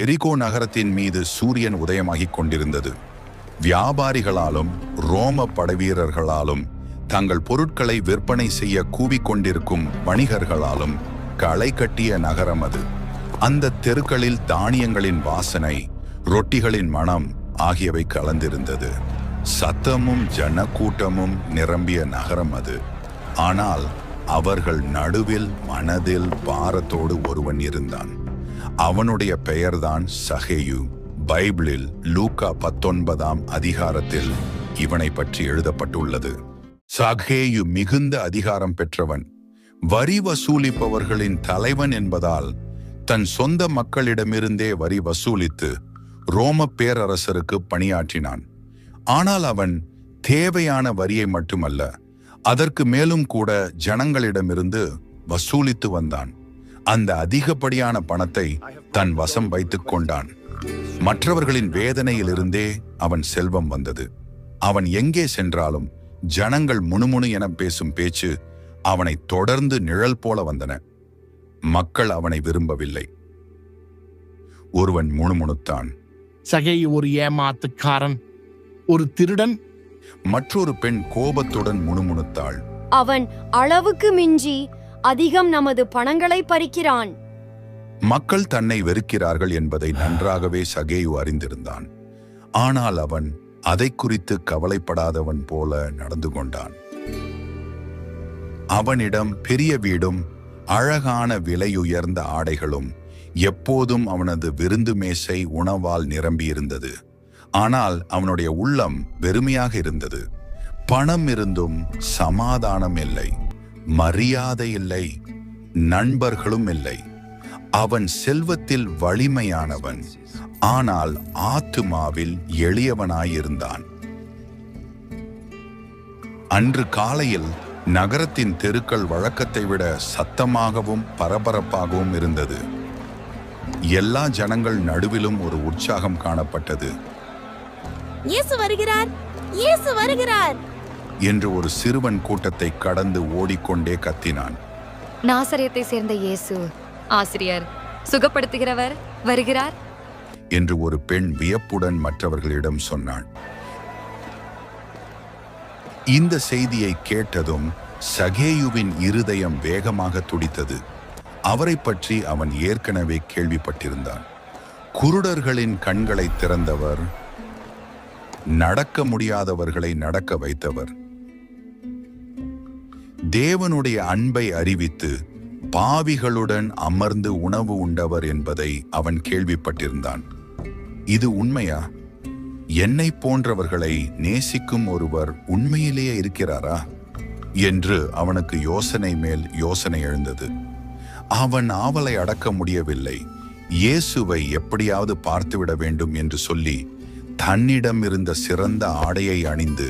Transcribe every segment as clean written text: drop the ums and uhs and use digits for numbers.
எரிகோ நகரத்தின் மீது சூரியன் உதயமாகிக் கொண்டிருந்தது. வியாபாரிகளாலும் ரோம படைவீரர்களாலும் தங்கள் பொருட்களை விற்பனை செய்ய கூவிக்கொண்டிருக்கும் வணிகர்களாலும் களை கட்டிய நகரம் அது. அந்த தெருக்களில் தானியங்களின் வாசனை, ரொட்டிகளின் மனம் ஆகியவை கலந்திருந்தது. சத்தமும் ஜனக்கூட்டமும் நிரம்பிய நகரம் அது. ஆனால் அவர்கள் நடுவில் மனதில் பாரத்தோடு ஒருவன் இருந்தான். அவனுடைய பெயர்தான் சகேயு. பைபிளில் லூக்கா 19ஆம் அதிகாரத்தில் இவனை பற்றி எழுதப்பட்டுள்ளது. சகேயு மிகுந்த அதிகாரம் பெற்றவன். வரி வசூலிப்பவர்களின் தலைவன் என்பதால் தன் சொந்த மக்களிடமிருந்தே வரி வசூலித்து ரோம பேரரசருக்கு பணியாற்றினான். ஆனால் அவன் தேவையான வரியை மட்டுமல்ல, அதற்கு மேலும் கூட ஜனங்களிடமிருந்து வசூலித்து வந்தான். அந்த அதிகப்படியான பணத்தை தன் வசம் வைத்துக் கொண்டான். மற்றவர்களின் வேதனையிலிருந்தே அவன் செல்வம் வந்தது. அவன் எங்கே சென்றாலும் ஜனங்கள் முணுமுணு என பேசும் பேச்சு அவனை தொடர்ந்து நிழல் போல வந்தன. மக்கள் அவனை விரும்பவில்லை. ஒருவன் முணுமுணுத்தான், சகேயு ஒரு ஏமாத்துக்காரன், ஒரு திருடன். மற்றொரு பெண் கோபத்துடன் முணுமுணுத்தாள், அவன் அளவுக்கு மிஞ்சி அதிகம் நமது பணங்களை பறிக்கிறான். மக்கள் தன்னை வெறுக்கிறார்கள் என்பதை நன்றாகவே சகேயு அறிந்திருந்தான். ஆனால் அவன் அதை குறித்து கவலைப்படாதவன் போல நடந்து கொண்டான். அவனிடம் பெரிய வீடும் அழகான விலையுயர்ந்த ஆடைகளும் எப்போதும் அவனது விருந்து மேசை உணவால் நிரம்பியிருந்தது. ஆனால் அவனுடைய உள்ளம் வெறுமையாக இருந்தது. பணம் இருந்தும் சமாதானம் இல்லை, மரியாதை இல்லை, நண்பர்களும் இல்லை. அவன் செல்வத்தில் வலிமையானவன், ஆனால் ஆத்துமாவில் எளியவனாயிருந்தான். அன்று காலையில் நகரத்தின் தெருக்கள் வழக்கத்தை விட சத்தமாகவும் பரபரப்பாகவும் இருந்தது. எல்லா ஜனங்கள் நடுவிலும் ஒரு உற்சாகம் காணப்பட்டது. இயேசு வருகிறார், இயேசு வருகிறார் என்று ஒரு சிறுவன் கூட்டத்தை கடந்து ஓடிக்கொண்டே கத்தினான். நாசரேத்தை சேர்ந்த இயேசு, ஆசிரியர், சுகப்படுத்துகிறவர் வருகிறார் என்று ஒரு பெண் வியப்புடன் மற்றவர்களிடம் சொன்னாள். இந்த செய்தியை கேட்டதும் சகேயுவின் இருதயம் வேகமாக துடித்தது. அவரை பற்றி அவன் ஏற்கனவே கேள்விப்பட்டிருந்தான். குருடர்களின் கண்களை திறந்தவர், நடக்க முடியாதவர்களை நடக்க வைத்தவர், தேவனுடைய அன்பை அறிவித்து பாவிகளுடன் அமர்ந்து உணவு உண்டவர் என்பதை அவன் கேள்விப்பட்டிருந்தான். இது உண்மையா? என்னை போன்றவர்களை நேசிக்கும் ஒருவர் உண்மையிலேயே இருக்கிறாரா என்று அவனுக்கு யோசனை மேல் யோசனை எழுந்தது. அவன் ஆவலை அடக்க முடியவில்லை. இயேசுவை எப்படியாவது பார்த்துவிட வேண்டும் என்று சொல்லி தன்னிடம் இருந்த சிறந்த ஆடையை அணிந்து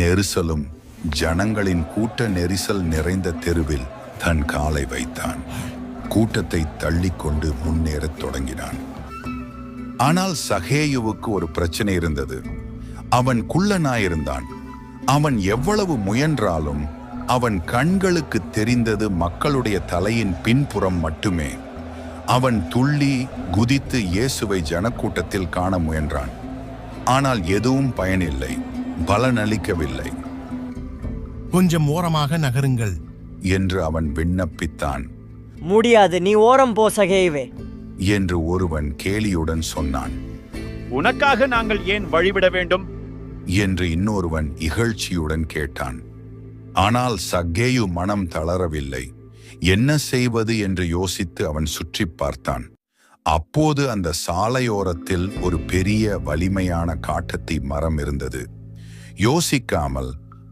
நெரிசலும் ஜனங்களின் கூட்ட நெரிசல் நிறைந்த தெருவில் தன் காலை வைத்தான். கூட்டத்தை தள்ளிக்கொண்டு முன்னேறத் தொடங்கினான். ஆனால் சகேயுவுக்கு ஒரு பிரச்சனை இருந்தது. அவன் குள்ளனாயிருந்தான். அவன் எவ்வளவு முயன்றாலும் அவன் கண்களுக்கு தெரிந்தது மக்களுடைய தலையின் பின்புறம் மட்டுமே. அவன் துள்ளி குதித்து இயேசுவை ஜனக்கூட்டத்தில் காண முயன்றான். ஆனால் எதுவும் பயனில்லை, பலனளிக்கவில்லை. கொஞ்சம் ஓரமாக நகருங்கள் என்று அவன் விண்ணப்பித்தான். முடியாது, நீ ஓரம் போ சகேயுவே என்று ஒருவன் கேலியுடன் சொன்னான். உனக்காக நாங்கள் ஏன் வழிவிட வேண்டும் என்று இன்னொருவன் இகழ்ச்சியுடன் கேட்டான். ஆனால் சக்கேயு மனம் தளரவில்லை. என்ன செய்வது என்று யோசித்து அவன் சுற்றி பார்த்தான். அப்போது அந்த சாலையோரத்தில் ஒரு பெரிய வலிமையான காட்டத்தி மரம் இருந்தது. யோசிக்காமல்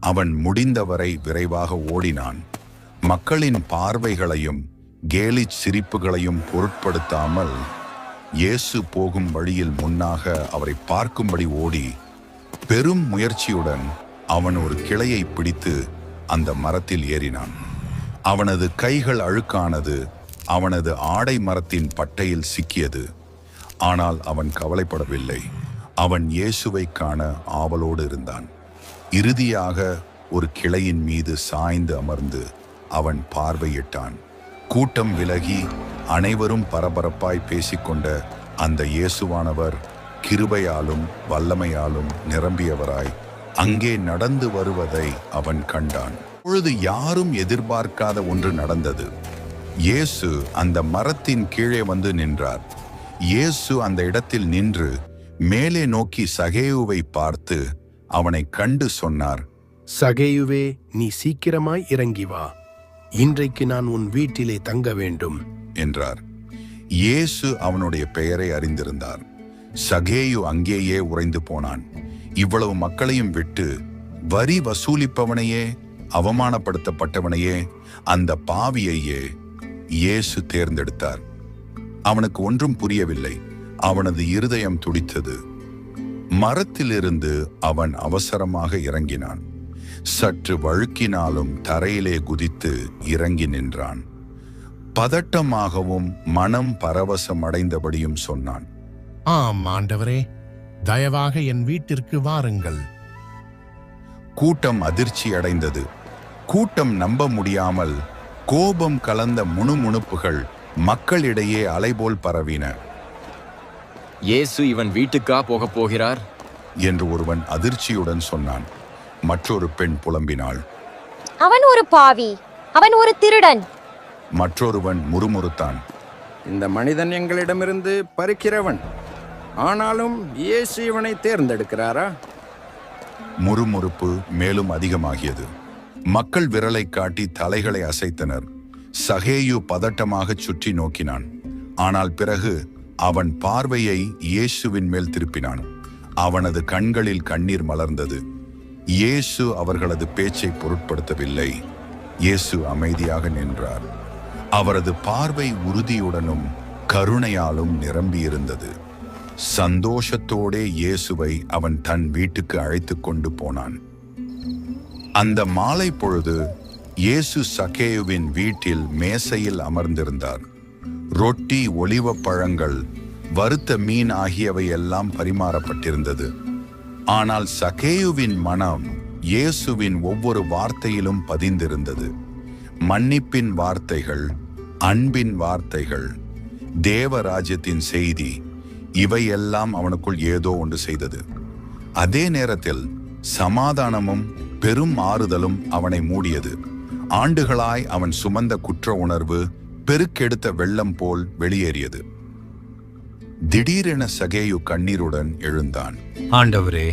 அவன் முடிந்தவரை விரைவாக ஓடினான். மக்களின் பார்வைகளையும் கேலிச் சிரிப்புகளையும் பொருட்படுத்தாமல் இயேசு போகும் வழியில் முன்னாக அவரை பார்க்கும்படி ஓடி பெரும் முயற்சியுடன் அவன் ஒரு கிளையை பிடித்து அந்த மரத்தில் ஏறினான். அவனது கைகள் அழுக்கானது. அவனது ஆடை மரத்தின் பட்டையில் சிக்கியது. ஆனால் அவன் கவலைப்படவில்லை. அவன் இயேசுவை காண ஆவலோடு இருந்தான். இறுதியாக ஒரு கிளையின் மீது சாய்ந்து அமர்ந்து அவன் பார்வையிட்டான். கூட்டம் விலகி அனைவரும் பரபரப்பாய் பேசிக்கொண்ட அந்த இயேசுவானவர் கிருபையாலும் வல்லமையாலும் நிரம்பியவராய் அங்கே நடந்து வருவதை அவன் கண்டான். பொழுது யாரும் எதிர்பார்க்காத ஒன்று நடந்தது. இயேசு அந்த மரத்தின் கீழே வந்து நின்றார். இயேசு அந்த இடத்தில் நின்று மேலே நோக்கி சகேயுவை பார்த்து அவனை கண்டு சொன்னார், சகேயுவே, நீ சீக்கிரமாய் இறங்கி வா, இன்றைக்கு நான் உன் வீட்டிலே தங்க வேண்டும் என்றார். இயேசு அவனுடைய பெயரை அறிந்திருந்தார். சகேயு அங்கேயே உறைந்து போனான். இவ்வளவு மக்களையும் விட்டு வரி வசூலிப்பவனையே, அவமானப்படுத்தப்பட்டவனையே, அந்த பாவியையே இயேசு தேர்ந்தெடுத்தார். அவனுக்கு ஒன்றும் புரியவில்லை. அவனது இருதயம் துடித்தது. மரத்திலிருந்து அவன் அவசரமாக இறங்கினான். சற்று வழுக்கினாலும் தரையிலே குதித்து இறங்கி நின்றான். பதட்டமாகவும் மனம் பரவசம் அடைந்தபடியும் சொன்னான், ஆம் ஆண்டவரே, தயவாக என் வீட்டிற்கு வாருங்கள். கூட்டம் அதிர்ச்சி அடைந்தது. கூட்டம் நம்ப முடியாமல் கோபம் கலந்த முணுமுணுப்புகள் மக்களிடையே அலைபோல் பரவின. இயேசு இவன் வீட்டுக்கா போகப் போகிறார் என்று ஒருவன் அதிர்ச்சியுடன் சொன்னான். மற்றொரு பெண் புலம்பினாள், அவன் ஒரு பாவி, அவன் ஒரு திருடன். மற்றொருவன் முறுமுறுத்தான், இந்த மனிதன் எங்களிடமிருந்து பறிக்கிறவன், ஆனாலும் இயேசு இவனை தேர்ந்தெடுக்கிறாரா? முறுமுறுப்பு மேலும் அதிகமாகியது. மக்கள் விரலை காட்டி தலைகளை அசைத்தனர். சகேயு பதட்டமாக சுற்றி நோக்கினான். ஆனால் பிறகு அவன் பார்வையை இயேசுவின் மேல் திருப்பினான். அவனது கண்களில் கண்ணீர் மலர்ந்தது. இயேசு அவர்களது பேச்சை பொருட்படுத்தவில்லை. இயேசு அமைதியாக நின்றார். அவரது பார்வை உறுதியுடனும் கருணையாலும் நிரம்பியிருந்தது. சந்தோஷத்தோடே இயேசுவை அவன் தன் வீட்டுக்கு அழைத்து கொண்டு போனான். அந்த மாலை பொழுது இயேசு சகேயுவின் வீட்டில் மேசையில் அமர்ந்திருந்தார். ரொட்டி, ஒலிவப் பழங்கள், வறுத்த மீன் ஆகியவை எல்லாம் பரிமாறப்பட்டிருந்தது. ஆனால் சகேயுவின் மனம் இயேசுவின் ஒவ்வொரு வார்த்தையிலும் பதிந்திருந்தது. மன்னிப்பின் வார்த்தைகள், அன்பின் வார்த்தைகள், தேவராஜ்யத்தின் செய்தி, இவையெல்லாம் அவனுக்குள் ஏதோ ஒன்று செய்தது. அதே நேரத்தில் சமாதானமும் பெரும் ஆறுதலும் அவனை மூடியது. ஆண்டுகளாய் அவன் சுமந்த குற்ற உணர்வு பெருக்கெடுத்த வெள்ளம் போல் வெளியேறியது. திடீரென சகேயு கண்ணீருடன் எழுந்தான். ஆண்டவரே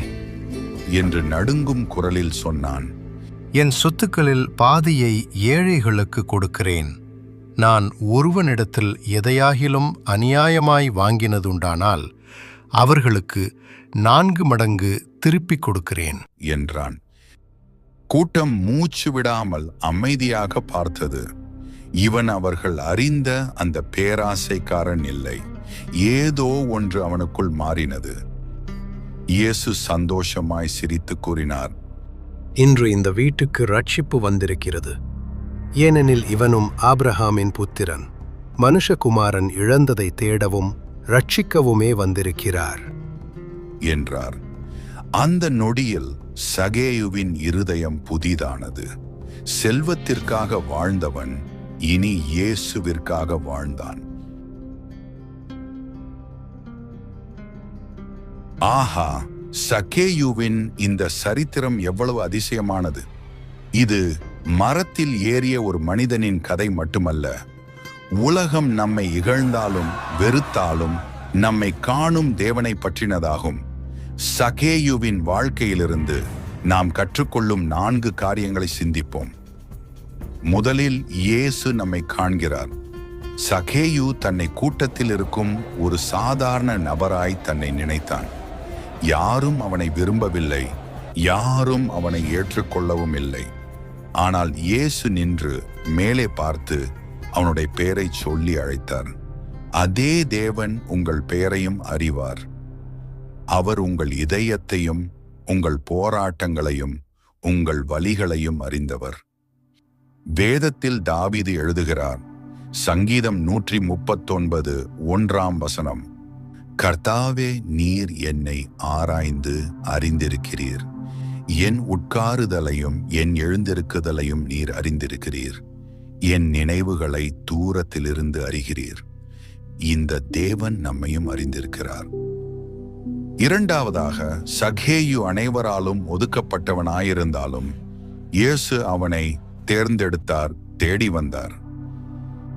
என்று நடுங்கும் குரலில் சொன்னான், என் சொத்துக்களில் பாதியை ஏழைகளுக்கு கொடுக்கிறேன். நான் ஒருவனிடத்தில் எதையாகிலும் அநியாயமாய் வாங்கினதுண்டானால் அவர்களுக்கு 4 மடங்கு திருப்பிக் கொடுக்கிறேன் என்றான். கூட்டம் மூச்சு விடாமல் அமைதியாக பார்த்தது. இவன் அவர்கள் அறிந்த அந்த பேராசைக்காரன் இல்லை. ஏதோ ஒன்று அவனுக்குள் மாறினது. இயேசு சந்தோஷமாய் சிரித்து கூறினார், இன்று இந்த வீட்டுக்கு ரட்சிப்பு வந்திருக்கிறது. ஏனெனில் இவனும் ஆபிரகாமின் புத்திரன். மனுஷகுமாரன் இழந்ததை தேடவும் ரட்சிக்கவுமே வந்திருக்கிறார் என்றார். அந்த நொடியில் சகேயுவின் இருதயம் புதிதானது. செல்வத்திற்காக வாழ்ந்தவன் இனி இயேசுவிற்காக வாழ்ந்தான். ஆஹா, சகேயுவின் இந்த சரித்திரம் எவ்வளவு அதிசயமானது! இது மரத்தில் ஏறிய ஒரு மனிதனின் கதை மட்டுமல்ல. உலகம் நம்மை இகழ்ந்தாலும் வெறுத்தாலும் நம்மை காணும் தேவனை பற்றினதாகும். சகேயுவின் வாழ்க்கையிலிருந்து நாம் கற்றுக்கொள்ளும் 4 காரியங்களை சிந்திப்போம். முதலில் இயேசு நம்மை காண்கிறார். சகேயு தன்னை கூட்டத்தில் இருக்கும் ஒரு சாதாரண நபராய் தன்னை நினைத்தான். யாரும் அவனை விரும்பவில்லை, யாரும் அவனை ஏற்றுக்கொள்ளவும் இல்லை. ஆனால் இயேசு நின்று மேலே பார்த்து அவனுடைய பெயரை சொல்லி அழைத்தார். அதே தேவன் உங்கள் பெயரையும் அறிவார். அவர் உங்கள் இதயத்தையும் உங்கள் போராட்டங்களையும் உங்கள் வலிகளையும் அறிந்தவர். வேதத்தில் தாவீது எழுதுகிறார், சங்கீதம் 139 1ஆம் வசனம், கர்த்தாவே, நீர் என்னை ஆராய்ந்து அறிந்திருக்கிறீர். என் உட்காருதலையும் என் எழுந்திருக்குதலையும் நீர் அறிந்திருக்கிறீர். என் நினைவுகளை தூரத்திலிருந்து அறிகிறீர். இந்த தேவன் நம்மையும் அறிந்திருக்கிறார். இரண்டாவதாக, சகேயு அனைவராலும் ஒதுக்கப்பட்டவனாயிருந்தாலும் இயேசு அவனை தேர்ந்தெடுத்தார், தேடி வந்தார்.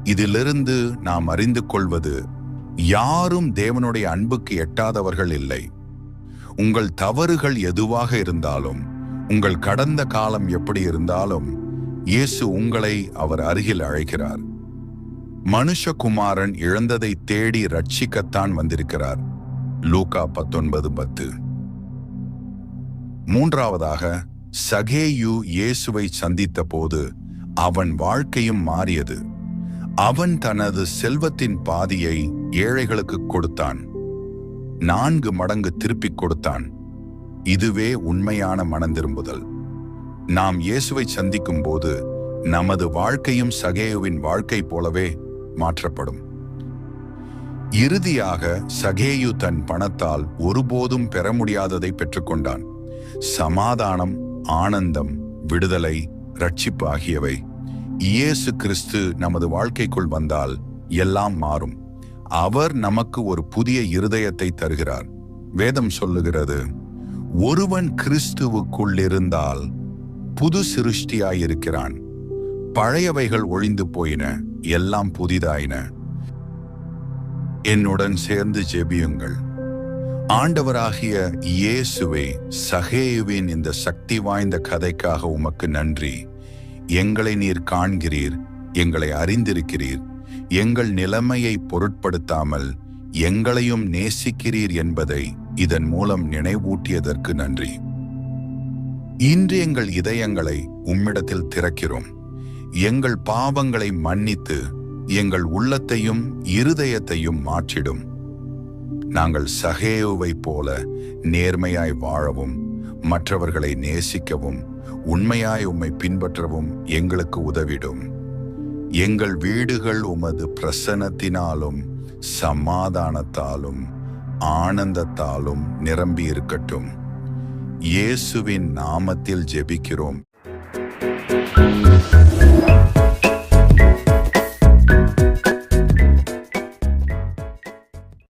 இதிலிருந்து நாம் அறிந்து கொள்வது, யாரும் தேவனுடைய அன்புக்கு எட்டாதவர்கள் இல்லை. உங்கள் தவறுகள் எதுவாக இருந்தாலும், உங்கள் கடந்த காலம் எப்படி இருந்தாலும், இயேசு உங்களை அவர் அருகில் அழைக்கிறார். மனுஷகுமாரன் இழந்ததை தேடி ரட்சிக்கத்தான் வந்திருக்கிறார். லூக்கா 19:10. மூன்றாவதாக, சகேயு இயேசுவை சந்தித்த போது அவன் வாழ்க்கையும் மாறியது. அவன் தனது செல்வத்தின் பாதியை ஏழைகளுக்கு கொடுத்தான். 4 மடங்கு திருப்பிக் கொடுத்தான். இதுவே உண்மையான மனந்திரும்புதல். நாம் இயேசுவை சந்திக்கும் போது நமது வாழ்க்கையும் சகேயுவின் வாழ்க்கை போலவே மாற்றப்படும். இறுதியாக, சகேயு தன் பணத்தால் ஒருபோதும் பெற முடியாததை பெற்றுக்கொண்டான். சமாதானம், ஆனந்தம், விடுதலை, ரட்சிப்பு ஆகியவை. இயேசு கிறிஸ்து நமது வாழ்க்கைக்குள் வந்தால் எல்லாம் மாறும். அவர் நமக்கு ஒரு புதிய இருதயத்தை தருகிறார். வேதம் சொல்லுகிறது, ஒருவன் கிறிஸ்துவுக்குள் இருந்தால் புது சிருஷ்டியாயிருக்கிறான். பழையவைகள் ஒழிந்து போயின, எல்லாம் புதிதாயின. என்னுடன் சேர்ந்து ஜெபியுங்கள். ஆண்டவராகிய இயேசுவே, சகேயுவின் இந்த சக்தி வாய்ந்த கதைக்காக உமக்கு நன்றி. எங்களை நீர் காண்கிறீர், எங்களை அறிந்திருக்கிறீர். எங்கள் நிலைமையை பொருட்படுத்தாமல் எங்களையும் நேசிக்கிறீர் என்பதை இதன் மூலம் நினைவூட்டியதற்கு நன்றி. இன்று எங்கள் இதயங்களை உம்மிடத்தில் திறக்கிறோம். எங்கள் பாவங்களை மன்னித்து எங்கள் உள்ளத்தையும் இருதயத்தையும் மாற்றிடும். நாங்கள் சகேயுவை போல நேர்மையாய் வாழவும், மற்றவர்களை நேசிக்கவும், உண்மையாய் உம்மை பின்பற்றவும் எங்களுக்கு உதவிடும். எங்கள் வீடுகள் உமது பிரசன்னத்தினாலும் சமாதானத்தாலும் ஆனந்தத்தாலும் நிரம்பி இருக்கட்டும். இயேசுவின் நாமத்தில் ஜெபிக்கிறோம்.